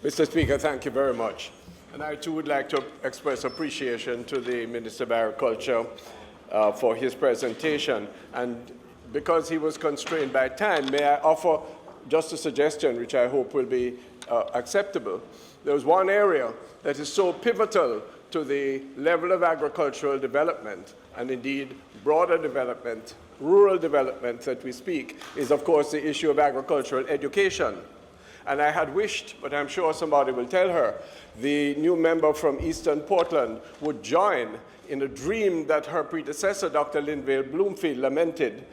Mr. Speaker, thank you very much. And I too would like to express appreciation to the Minister of Agriculture for his presentation. And because he was constrained by time, may I offer just a suggestion which I hope will be acceptable. There's one area that is so pivotal to the level of agricultural development and indeed broader development, rural development that we speak, is of course the issue of agricultural education. And I had wished, but I'm sure somebody will tell her, the new member from Eastern Portland would join in a dream that her predecessor, Dr. Linvale Bloomfield, lamented,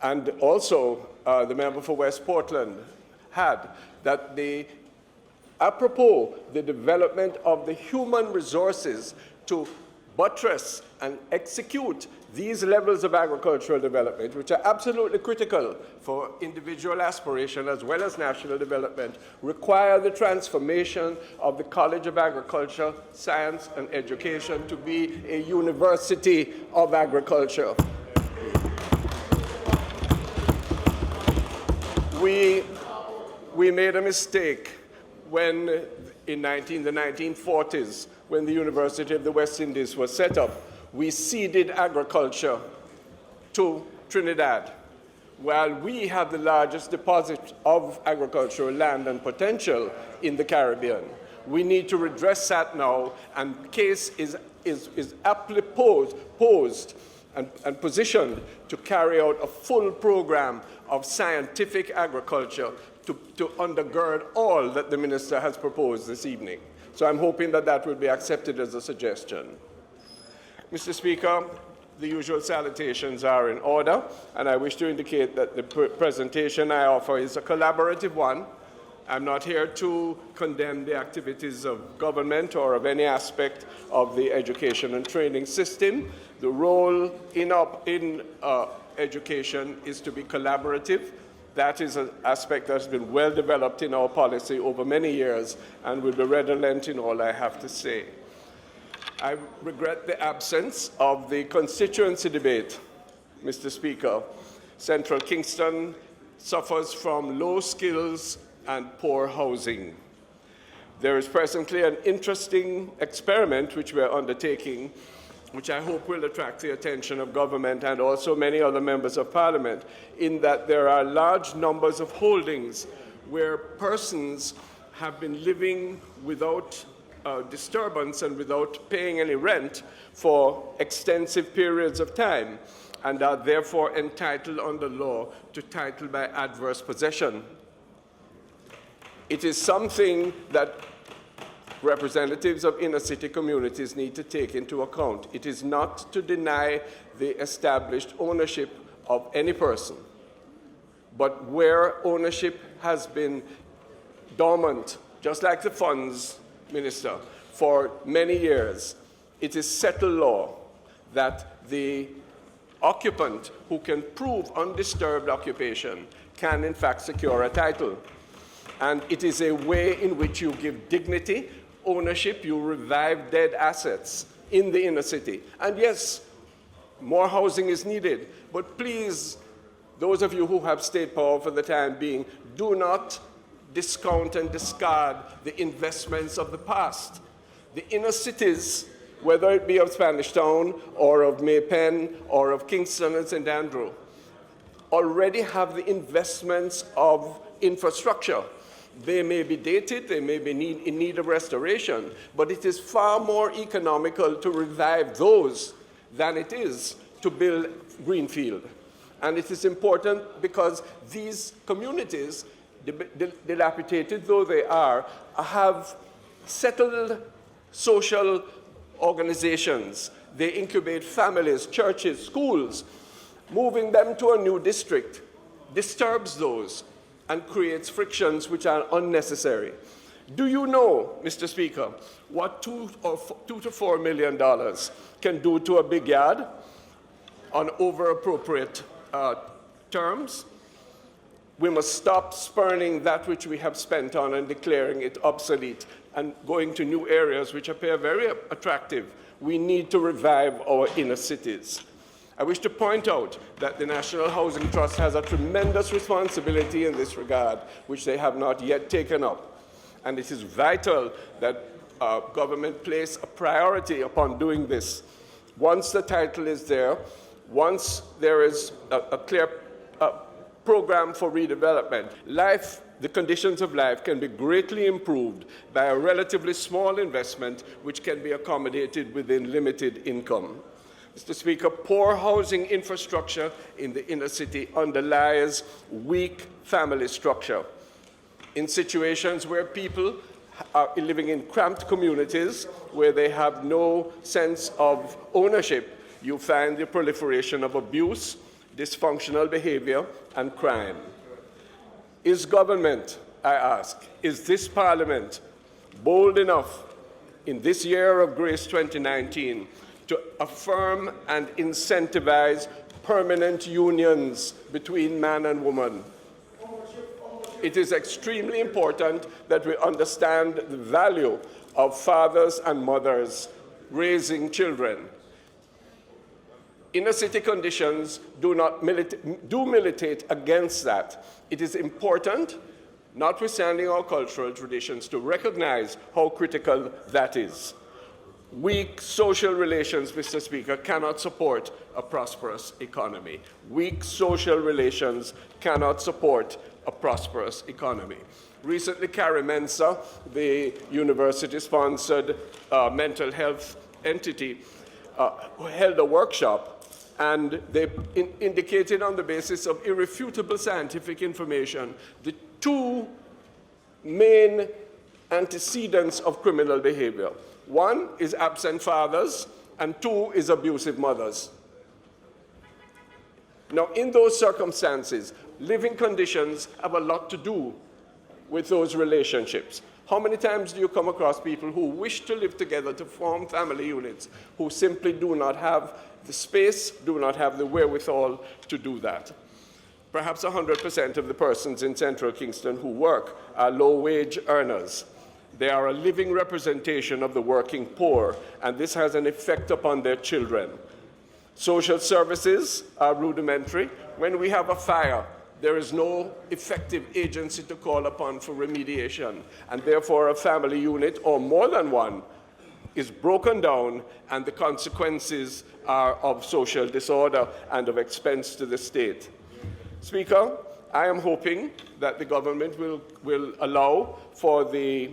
and also the member for West Portland had, that apropos the development of the human resources to buttress and execute these levels of agricultural development, which are absolutely critical for individual aspiration as well as national development, require the transformation of the College of Agriculture, Science and Education to be a university of agriculture. We made a mistake when in the 1940s, when the University of the West Indies was set up. We ceded agriculture to Trinidad. While we have the largest deposit of agricultural land and potential in the Caribbean, we need to redress that now, and the case is aptly posed and positioned to carry out a full program of scientific agriculture to undergird all that the Minister has proposed this evening. So I'm hoping that that will be accepted as a suggestion. Mr. Speaker, the usual salutations are in order, and I wish to indicate that the presentation I offer is a collaborative one. I'm not here to condemn the activities of government or of any aspect of the education and training system. The role in education is to be collaborative. That is an aspect that has been well developed in our policy over many years and will be redolent in all I have to say. I regret the absence of the constituency debate, Mr. Speaker. Central Kingston suffers from low skills and poor housing. There is presently an interesting experiment which we are undertaking, which I hope will attract the attention of government and also many other members of parliament, in that there are large numbers of holdings where persons have been living without disturbance and without paying any rent for extensive periods of time, and are therefore entitled under law to title by adverse possession. It is something that representatives of inner city communities need to take into account. It is not to deny the established ownership of any person, but where ownership has been dormant, just like the funds, Minister, for many years, it is settled law that the occupant who can prove undisturbed occupation can in fact secure a title. And it is a way in which you give dignity, ownership, you revive dead assets in the inner city. And yes, more housing is needed, but please, those of you who have state power for the time being, do not discount and discard the investments of the past. The inner cities, whether it be of Spanish Town or of Maypen or of Kingston and St. Andrew, already have the investments of infrastructure. They may be dated, they may be in need of restoration, but it is far more economical to revive those than it is to build greenfield. And it is important because these communities, dilapidated though they are, have settled social organizations. They incubate families, churches, schools. Moving them to a new district disturbs those and creates frictions which are unnecessary. Do you know, Mr. Speaker, what $2 to $4 million can do to a big yard on over-appropriate terms? We must stop spurning that which we have spent on and declaring it obsolete and going to new areas which appear very attractive. We need to revive our inner cities. I wish to point out that the National Housing Trust has a tremendous responsibility in this regard, which they have not yet taken up. and it is vital that government place a priority upon doing this. Once the title is there, once there is a clear program for redevelopment, the conditions of life can be greatly improved by a relatively small investment which can be accommodated within limited income. Mr. Speaker, poor housing infrastructure in the inner city underlies weak family structure. In situations where people are living in cramped communities, where they have no sense of ownership, you find the proliferation of abuse, dysfunctional behavior, and crime. Is government, I ask, is this Parliament bold enough in this year of grace 2019 to affirm and incentivize permanent unions between man and woman? It is extremely important that we understand the value of fathers and mothers raising children. Inner city conditions do militate against that. It is important, notwithstanding our cultural traditions, to recognize how critical that is. Weak social relations, Mr. Speaker, cannot support a prosperous economy. Weak social relations cannot support a prosperous economy. Recently, Carimensa, the university-sponsored mental health entity, held a workshop, and they indicated on the basis of irrefutable scientific information the two main antecedents of criminal behavior. One is absent fathers, and two is abusive mothers. Now, in those circumstances, living conditions have a lot to do with those relationships. How many times do you come across people who wish to live together to form family units, who simply do not have the space, do not have the wherewithal to do that? Perhaps 100% of the persons in Central Kingston who work are low-wage earners. They are a living representation of the working poor, and this has an effect upon their children. Social services are rudimentary. When we have a fire, there is no effective agency to call upon for remediation, and therefore a family unit, or more than one, is broken down, and the consequences are of social disorder and of expense to the state. Speaker, I am hoping that the government will allow for the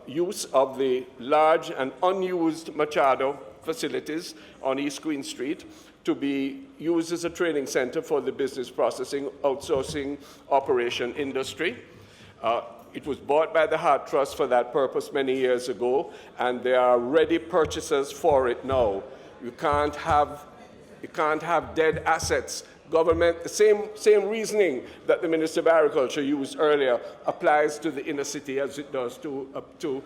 use of the large and unused Machado facilities on East Queen Street to be used as a training center for the business processing outsourcing operation industry. It was bought by the Heart Trust for that purpose many years ago, and there are ready purchasers for it now. You can't have dead assets. Government, the same reasoning that the Minister of Agriculture used earlier applies to the inner city as it does to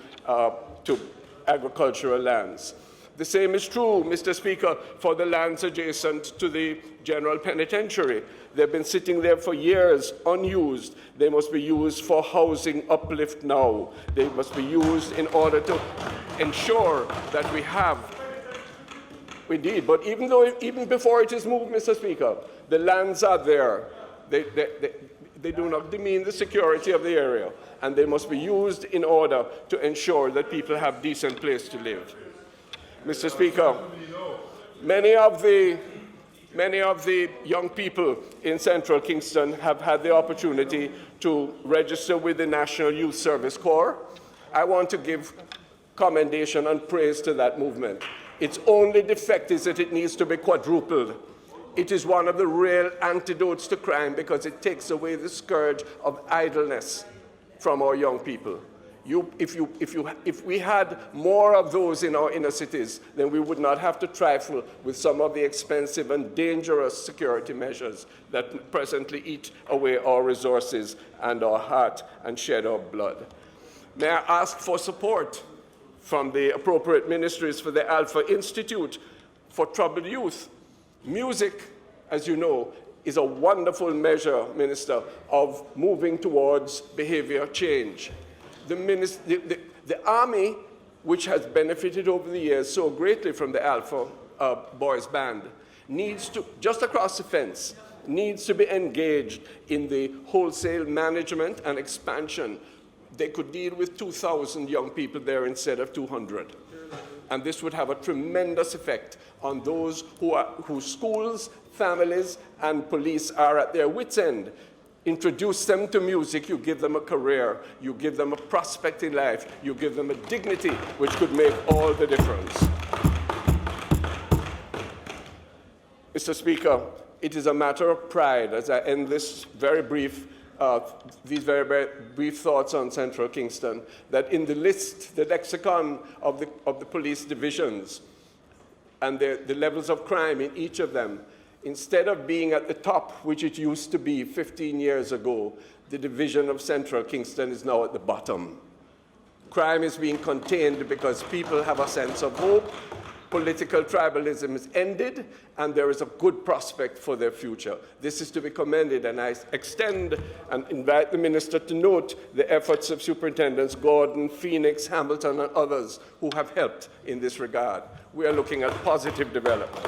agricultural lands. The same is true, Mr. Speaker, for the lands adjacent to the General Penitentiary. They've been sitting there for years, unused. They must be used for housing uplift now. They must be used in order to ensure that we have. Indeed, but even before it is moved, Mr. Speaker, the lands are there. They do not demean the security of the area, and they must be used in order to ensure that people have a decent place to live. Mr. Speaker, many of the young people in Central Kingston have had the opportunity to register with the National Youth Service Corps. I want to give commendation and praise to that movement. Its only defect is that it needs to be quadrupled. It is one of the real antidotes to crime because it takes away the scourge of idleness from our young people. If we had more of those in our inner cities, then we would not have to trifle with some of the expensive and dangerous security measures that presently eat away our resources and our heart and shed our blood. May I ask for support from the appropriate ministries for the Alpha Institute for Troubled Youth? Music, as you know, is a wonderful measure, Minister, of moving towards behavior change. The Army, which has benefited over the years so greatly from the Alpha Boys Band, needs to, just across the fence, needs to be engaged in the wholesale management and expansion. they could deal with 2,000 young people there instead of 200. And this would have a tremendous effect on those whose schools, families, and police are at their wits' end. Introduce them to music, you give them a career, you give them a prospect in life, you give them a dignity which could make all the difference. Mr. Speaker, it is a matter of pride as I end this these very brief thoughts on Central Kingston, that in the list, the lexicon of the police divisions and the levels of crime in each of them, instead of being at the top, which it used to be 15 years ago, the division of Central Kingston is now at the bottom. Crime is being contained because people have a sense of hope, political tribalism is ended, and there is a good prospect for their future. This is to be commended, and I extend and invite the Minister to note the efforts of Superintendents Gordon, Phoenix, Hamilton, and others who have helped in this regard. We are looking at positive development.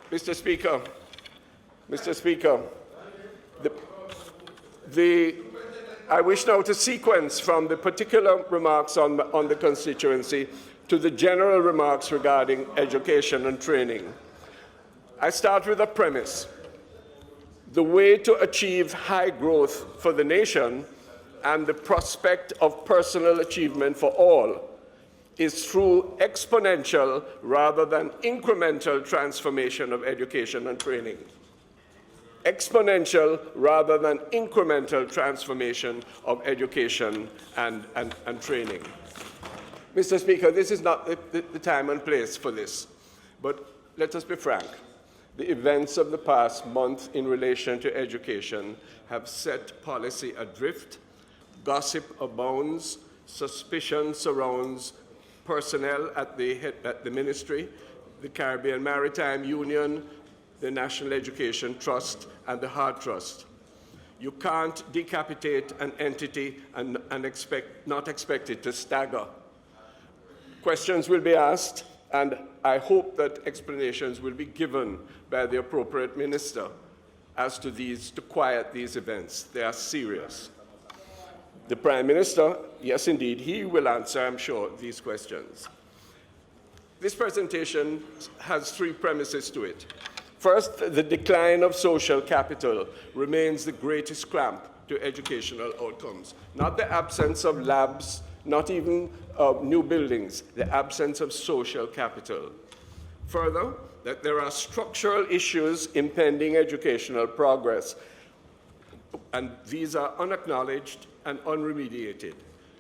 Mr. Speaker, I wish now to sequence from the particular remarks on the constituency to the general remarks regarding education and training. I start with a premise. The way to achieve high growth for the nation and the prospect of personal achievement for all is through exponential rather than incremental transformation of education and training. Exponential rather than incremental transformation of education and training. Mr. Speaker, this is not the time and place for this, but let us be frank. The events of the past month in relation to education have set policy adrift, gossip abounds, suspicion surrounds personnel at the ministry, the Caribbean Maritime Union, the National Education Trust, and the Hart Trust. You can't decapitate an entity and not expect it to stagger. Questions will be asked, and I hope that explanations will be given by the appropriate minister as to to quiet these events. They are serious. The Prime Minister, yes indeed, he will answer, I'm sure, these questions. This presentation has three premises to it. First, the decline of social capital remains the greatest clamp to educational outcomes. Not the absence of labs, not even new buildings, the absence of social capital. Further, that there are structural issues impeding educational progress, and these are unacknowledged and unremediated.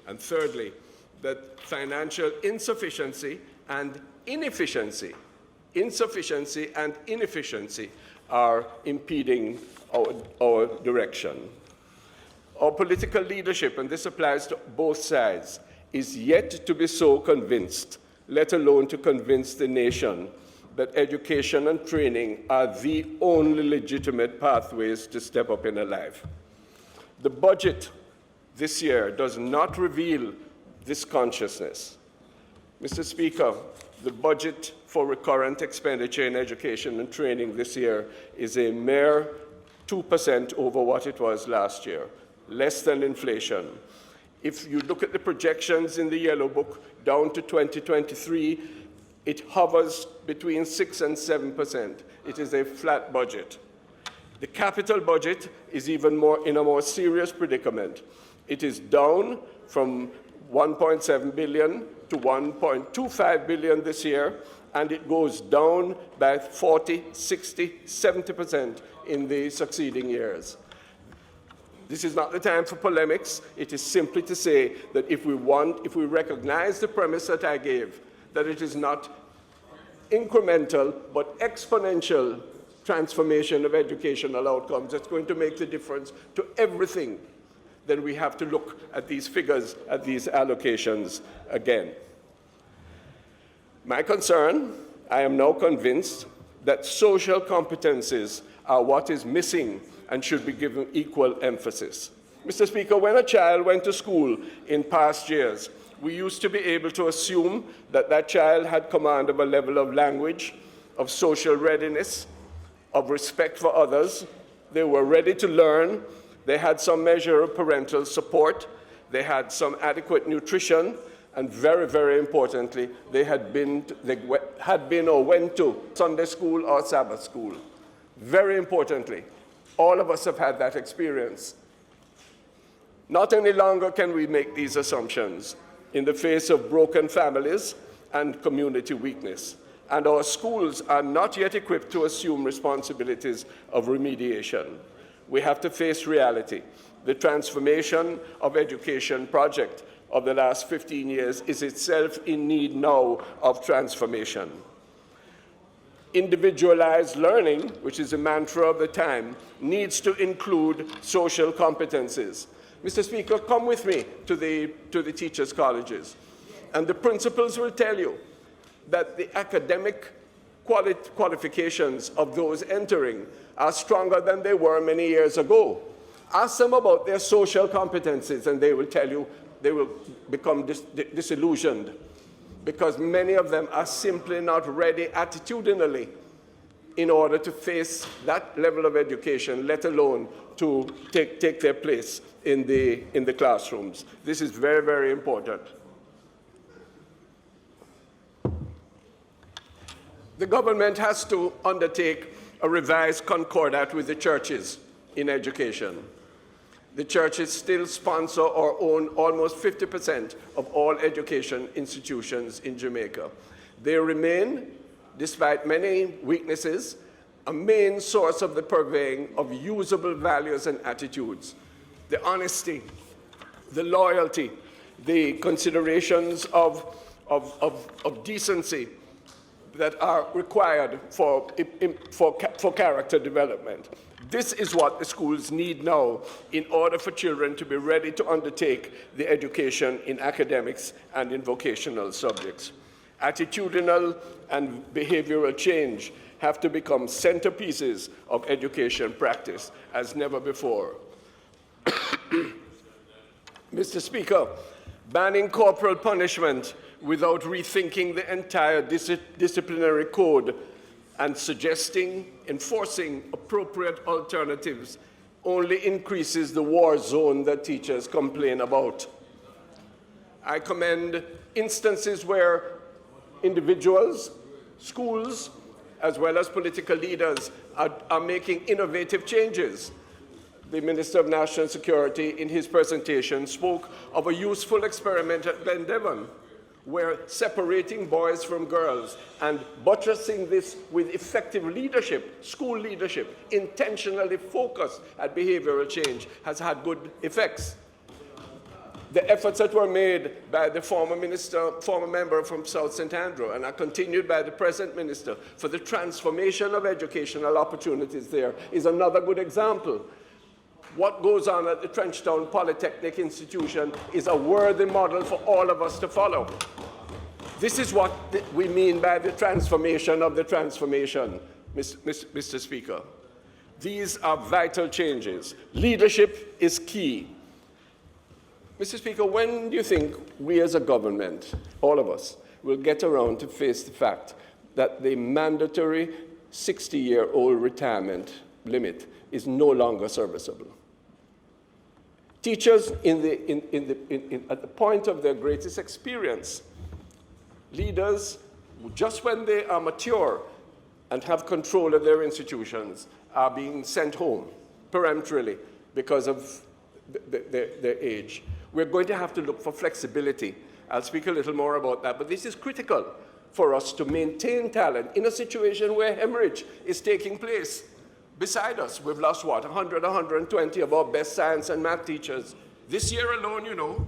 And thirdly, that financial insufficiency and inefficiency are impeding our direction. Our political leadership, and this applies to both sides, is yet to be so convinced, let alone to convince the nation, that education and training are the only legitimate pathways to step up in a life. The budget this year does not reveal this consciousness. Mr. Speaker, the budget for recurrent expenditure in education and training this year is a mere 2% over what it was last year, less than inflation. If you look at the projections in the Yellow Book down to 2023, it hovers between 6 and 7%. It is a flat budget. The capital budget is even more in a more serious predicament. It is down from 1.7 billion to 1.25 billion this year, and it goes down by 40, 60, 70% in the succeeding years. This is not the time for polemics. It is simply to say that if we recognize the premise that I gave, that it is not incremental but exponential transformation of educational outcomes that's going to make the difference to everything, then we have to look at these figures, at these allocations again. My concern, I am now convinced, that social competencies are what is missing and should be given equal emphasis. Mr. Speaker, when a child went to school in past years, we used to be able to assume that that child had command of a level of language, of social readiness, of respect for others, They were ready to learn. They had some measure of parental support. They had some adequate nutrition. And very, very importantly, they had been or went to Sunday school or Sabbath school. Very importantly, all of us have had that experience. Not any longer can we make these assumptions in the face of broken families and community weakness. And our schools are not yet equipped to assume responsibilities of remediation. We have to face reality. The transformation of education project of the last 15 years is itself in need now of transformation. Individualized learning, which is a mantra of the time, needs to include social competencies. Mr. Speaker, come with me to the teachers' colleges, and the principals will tell you that the academic qualifications of those entering are stronger than they were many years ago. Ask them about their social competencies, and they will tell you they will become disillusioned because many of them are simply not ready attitudinally in order to face that level of education, let alone to take their place in the classrooms. This is very, very important. The government has to undertake a revised concordat with the churches in education. The churches still sponsor or own almost 50% of all education institutions in Jamaica. They remain, despite many weaknesses, a main source of the purveying of usable values and attitudes. The honesty, the loyalty, the considerations of decency that are required for character development. This is what the schools need now in order for children to be ready to undertake the education in academics and in vocational subjects. Attitudinal and behavioral change have to become centerpieces of education practice as never before. Mr. Speaker, banning corporal punishment without rethinking the entire disciplinary code and enforcing appropriate alternatives only increases the war zone that teachers complain about. I commend instances where individuals, schools, as well as political leaders are making innovative changes. The Minister of National Security, in his presentation, spoke of a useful experiment at Glen Devon, where separating boys from girls and buttressing this with effective leadership, school leadership, intentionally focused at behavioral change, has had good effects. The efforts that were made by the former member from South St. Andrew and are continued by the present minister for the transformation of educational opportunities there is another good example. What goes on at the Trenchtown Polytechnic Institution is a worthy model for all of us to follow. This is what we mean by the transformation of the transformation, Mr. Speaker. These are vital changes. Leadership is key. Mr. Speaker, when do you think we as a government, all of us, will get around to face the fact that the mandatory 60-year-old retirement limit is no longer serviceable? Teachers at the point of their greatest experience, leaders, just when they are mature and have control of their institutions, are being sent home peremptorily because of their age. We're going to have to look for flexibility. I'll speak a little more about that, but this is critical for us to maintain talent in a situation where hemorrhage is taking place. Beside us, we've lost, 100, 120 of our best science and math teachers. This year alone,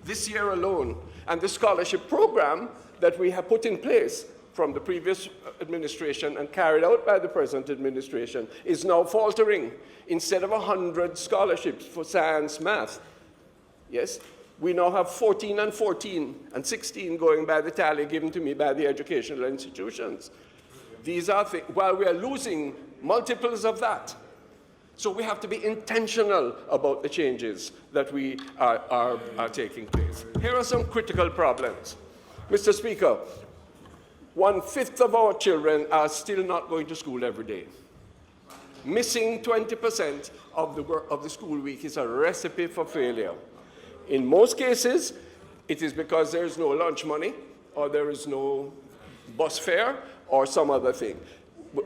this year alone. And the scholarship program that we have put in place from the previous administration and carried out by the present administration is now faltering. Instead of 100 scholarships for science, math, yes, we now have 14 and 14 and 16 going by the tally given to me by the educational institutions. These are while we are losing multiples of that. So we have to be intentional about the changes that we are taking place. Here are some critical problems. Mr. Speaker, 1/5 of our children are still not going to school every day. Missing 20% of the school week is a recipe for failure. In most cases, it is because there is no lunch money, or there is no bus fare, or some other thing.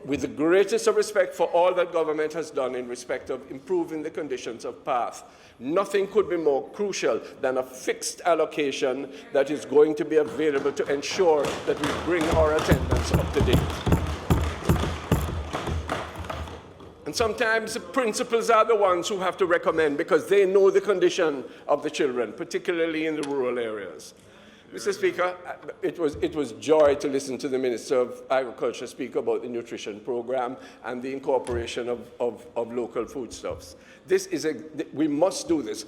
With the greatest of respect for all that government has done in respect of improving the conditions of PATH, nothing could be more crucial than a fixed allocation that is going to be available to ensure that we bring our attendance up to date. And sometimes the principals are the ones who have to recommend because they know the condition of the children, particularly in the rural areas. Mr. Speaker, it was joy to listen to the Minister of Agriculture speak about the nutrition program and the incorporation of local foodstuffs. We must do this.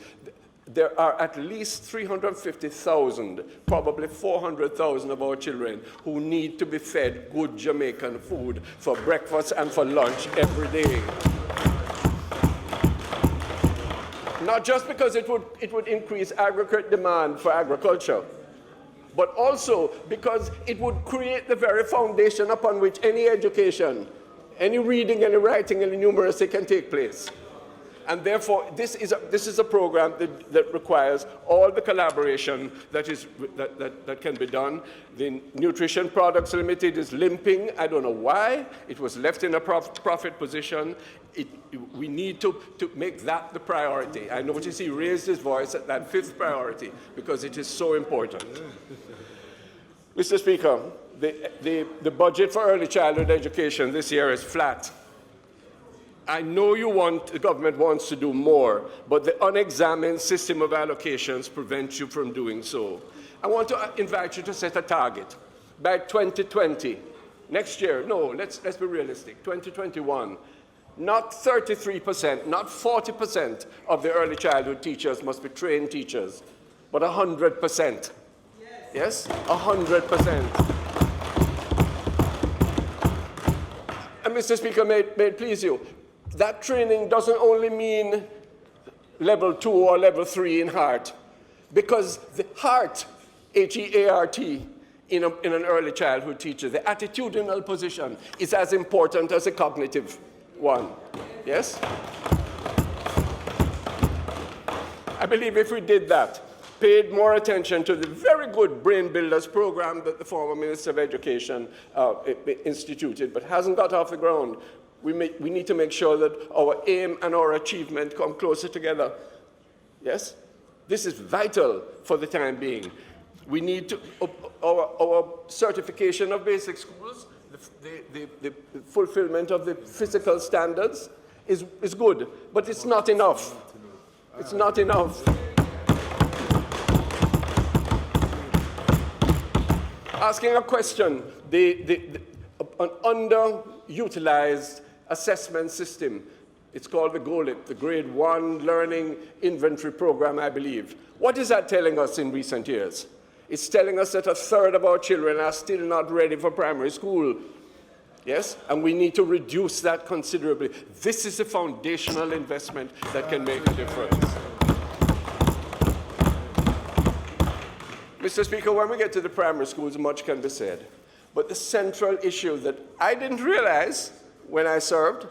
There are at least 350,000, probably 400,000 of our children who need to be fed good Jamaican food for breakfast and for lunch every day. Not just because it would increase aggregate demand for agriculture, but also because it would create the very foundation upon which any education, any reading, any writing, any numeracy can take place. And therefore, this is a program that requires all the collaboration that can be done. The Nutrition Products Limited is limping. I don't know why. It was left in a profit position. We need to make that the priority. I notice he raised his voice at that fifth priority because it is so important. Mr. Speaker, the budget for early childhood education this year is flat. I know the government wants to do more, but the unexamined system of allocations prevents you from doing so. I want to invite you to set a target. By 2020, next year, no, let's be realistic, 2021, not 33%, not 40% of the early childhood teachers must be trained teachers, but 100%. Yes? 100%. And Mr. Speaker, may it please you, that training doesn't only mean level 2 or level 3 in heart, because the heart, H-E-A-R-T, in an early childhood teacher, the attitudinal position is as important as the cognitive one. Yes? I believe if we did that, paid more attention to the very good Brain Builders program that the former Minister of Education instituted, but hasn't got off the ground, we need to make sure that our aim and our achievement come closer together. Yes? This is vital for the time being. We need to, our certification of basic schools, the fulfillment of the physical standards is good, but it's not enough. It's not enough. Asking a question, an underutilized assessment system. It's called the GOLIP, the Grade 1 Learning Inventory Program, I believe. What is that telling us in recent years? It's telling us that a third of our children are still not ready for primary school. Yes? And we need to reduce that considerably. This is a foundational investment that can make a difference. Mr. Speaker, when we get to the primary schools, much can be said. But the central issue that I didn't realize when I served,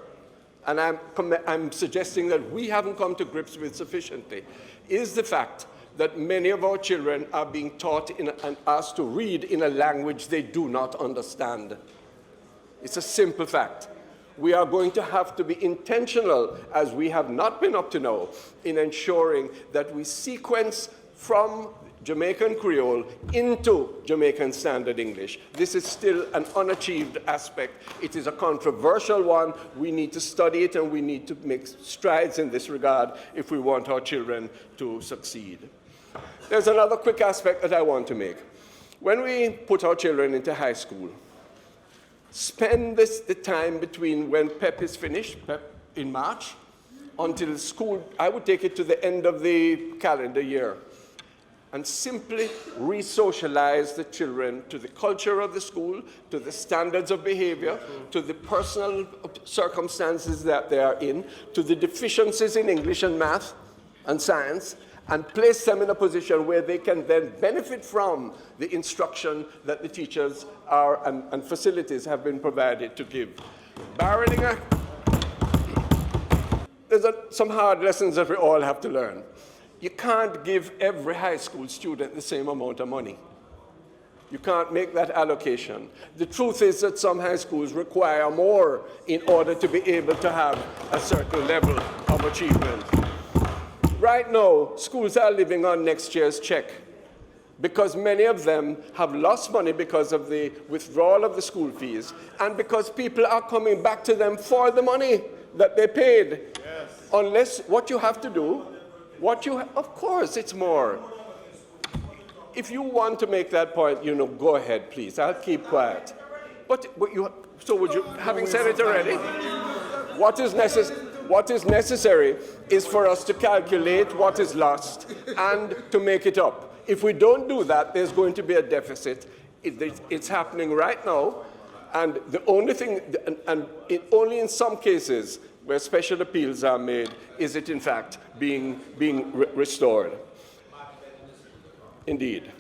and I'm suggesting that we haven't come to grips with sufficiently, is the fact that many of our children are being taught and asked to read in a language they do not understand. It's a simple fact. We are going to have to be intentional, as we have not been up to now, in ensuring that we sequence from Jamaican Creole into Jamaican Standard English. This is still an unachieved aspect. It is a controversial one. We need to study it, and we need to make strides in this regard if we want our children to succeed. There's another quick aspect that I want to make. When we put our children into high school, spend the time between when PEP is finished, PEP in March, until school, I would take it to the end of the calendar year, and simply re-socialize the children to the culture of the school, to the standards of behavior, to the personal circumstances that they are in, to the deficiencies in English and math and science, and place them in a position where they can then benefit from the instruction that the teachers and facilities have been provided to give. Barreling some hard lessons that we all have to learn. You can't give every high school student the same amount of money. You can't make that allocation. The truth is that some high schools require more in order to be able to have a certain level of achievement. Right now, schools are living on next year's check because many of them have lost money because of the withdrawal of the school fees and because people are coming back to them for the money that they paid. Yes. Unless what you have to do, of course it's more. If you want to make that point, go ahead, please. I'll keep quiet. Having said it already, what is necessary is for us to calculate what is lost and to make it up. If we don't do that, there's going to be a deficit. It's happening right now, and the only thing, only in some cases where special appeals are made, is it in fact being restored. Indeed.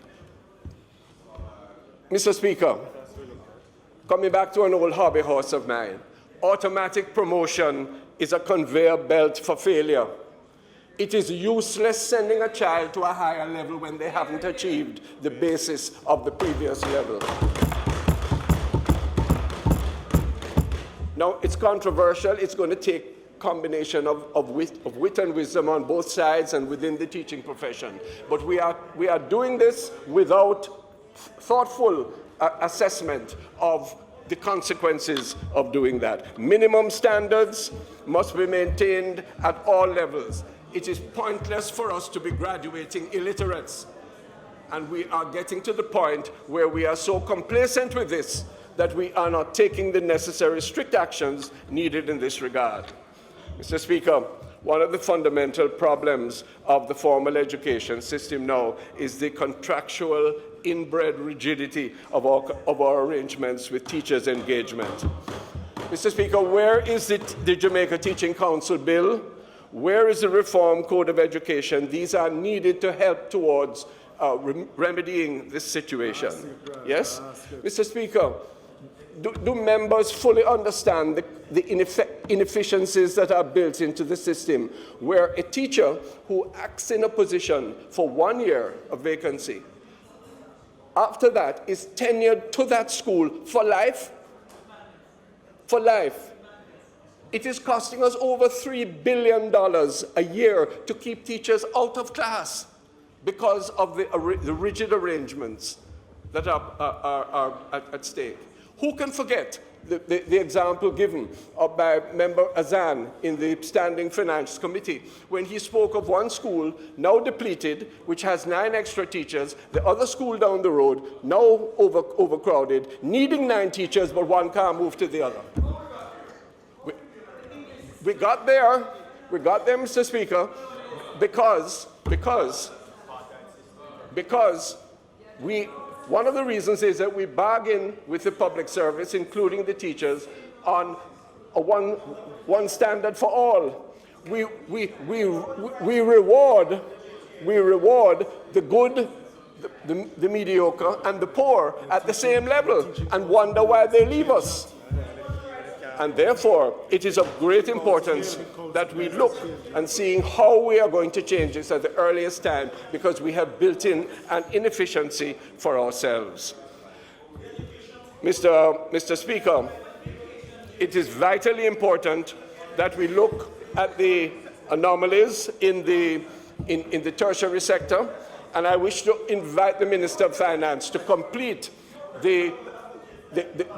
Mr. Speaker, coming back to an old hobby horse of mine, automatic promotion is a conveyor belt for failure. It is useless sending a child to a higher level when they haven't achieved the basis of the previous level. Now, it's controversial. It's going to take combination of wit and wisdom on both sides and within the teaching profession. But we are doing this without thoughtful assessment of the consequences of doing that. Minimum standards must be maintained at all levels. It is pointless for us to be graduating illiterates. And we are getting to the point where we are so complacent with this that we are not taking the necessary strict actions needed in this regard. Mr. Speaker, one of the fundamental problems of the formal education system now is the contractual inbred rigidity of our arrangements with teachers' engagement. Mr. Speaker, where is the Jamaica Teaching Council bill? Where is the Reform Code of Education? These are needed to help towards remedying this situation. Yes? Mr. Speaker, do members fully understand the inefficiencies that are built into the system, where a teacher who acts in a position for 1 year of vacancy, after that is tenured to that school for life? For life. It is costing us over $3 billion a year to keep teachers out of class because of the rigid arrangements that are at stake. Who can forget the example given by Member Azan in the Standing Finance Committee when he spoke of one school now depleted, which has 9 extra teachers, the other school down the road now overcrowded, needing 9 teachers, but one can't move to the other. We got there, Mr. Speaker, because one of the reasons is that we bargain with the public service, including the teachers, on a one standard for all. We reward the good, the mediocre, and the poor at the same level, and wonder why they leave us. And therefore, it is of great importance that we look and seeing how we are going to change this at the earliest time, because we have built in an inefficiency for ourselves. Mr. Speaker, it is vitally important that we look at the anomalies in the tertiary sector, and I wish to invite the Minister of Finance to complete the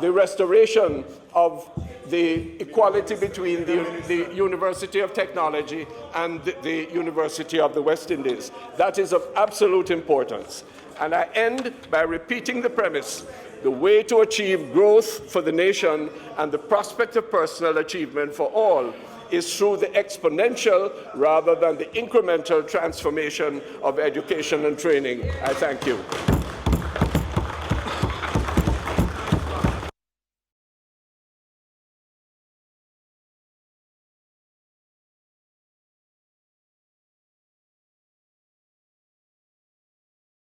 restoration of the equality between the University of Technology and the University of the West Indies. That is of absolute importance. And I end by repeating the premise: the way to achieve growth for the nation and the prospect of personal achievement for all is through the exponential rather than the incremental transformation of education and training. I thank you.